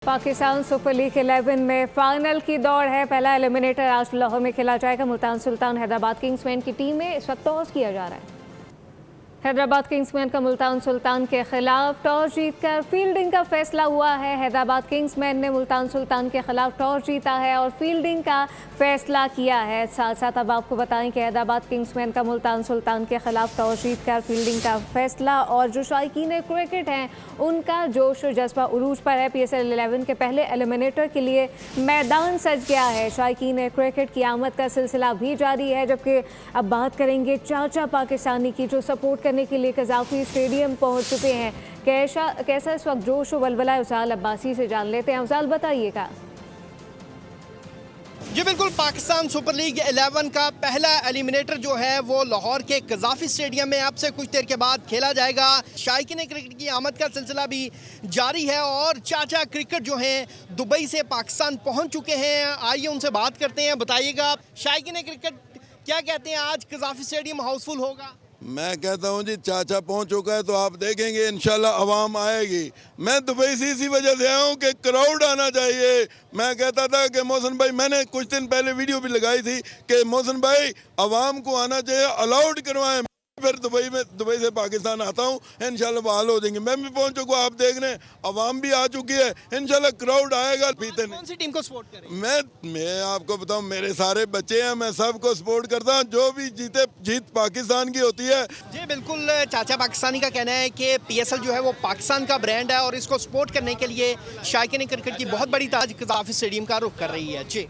Pakistan super league 11 में final की दौड़ है। पहला एलिमिनेटर आज लाहौर में खेला जाएगा। मुल्तान सुल्तान हैदराबाद किंग्समैन की टीम में इस वक्त टॉस किया जा रहा है। हैदराबाद किंग्समैन का मुल्तान सुल्तान के खिलाफ टॉस जीतकर फील्डिंग का फैसला हुआ है। हैदराबाद किंग्समैन ने मुल्तान सुल्तान के खिलाफ टॉस जीता है और फील्डिंग का फैसला किया है। साथ साथ अब आपको बताएं कि हैदराबाद किंग्समैन का मुल्तान सुल्तान के खिलाफ टॉस जीतकर फील्डिंग का फैसला और जो शायकीन क्रिकेट हैं उनका जोश और जज्बा उरूज पर है। PSL 11 के पहले एलिमिनेटर के लिए मैदान सज गया है। शायकीन क्रिकेट की आमद का सिलसिला भी जारी है। जबकि अब बात करेंगे चाचा पाकिस्तानी की, जो सपोर्ट करने के लिए कज़ाफ़ी स्टेडियम पहुंच चुके हैं। कैसा इस वक्त जोश और वलवला है, उसाल अब्बासी से जान लेते हैं। उसाल, बताइएगा। जी बिल्कुल, पाकिस्तान सुपर लीग 11 का पहला एलिमिनेटर जो है वो लाहौर के कज़ाफ़ी स्टेडियम में अब से कुछ देर के बाद खेला जाएगा। शायकीन क्रिकेट की आमद का सिलसिला भी जारी है और चाचा क्रिकेट जो हैं दुबई से पाकिस्तान पहुंच चुके हैं। आइए उनसे बात करते हैं। बताइएगा शायकीन क्रिकेट क्या कहते हैं, आज कज़ाफ़ी स्टेडियम हाउसफुल होगा? मैं कहता हूं जी, चाचा पहुंच चुका है तो आप देखेंगे इंशाल्लाह अवाम आएगी। मैं दुबई से इसी वजह से आया हूं कि क्राउड आना चाहिए। मैं कहता था कि मोहसिन भाई, मैंने कुछ दिन पहले वीडियो भी लगाई थी कि मोहसिन भाई अवाम को आना चाहिए, अलाउड करवाएं। फिर दुबई से पाकिस्तान आता हूँ, इंशाल्लाह बहाल हो जाएंगे। मैं भी पहुंच चुका हूँ, आप देख रहे हैं अवाम भी आ चुकी है। इंशाल्लाह क्राउड आएगा। पीते कौन सी टीम को सपोर्ट करें? मैं आपको बताऊं, मेरे सारे बच्चे हैं, मैं सबको सपोर्ट करता हूँ। जो भी जीत पाकिस्तान की होती है। जी बिल्कुल, चाचा पाकिस्तानी का कहना है कि PSL जो है वो पाकिस्तान का ब्रांड है और इसको सपोर्ट करने के लिए शायकीन क्रिकेट की बहुत बड़ी तादाद कज़ाफ़ी स्टेडियम का रुख कर रही है। जी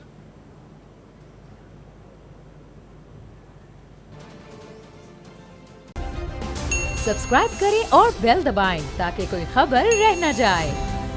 सब्सक्राइब करें और बेल दबाएं ताकि कोई खबर रह न जाए।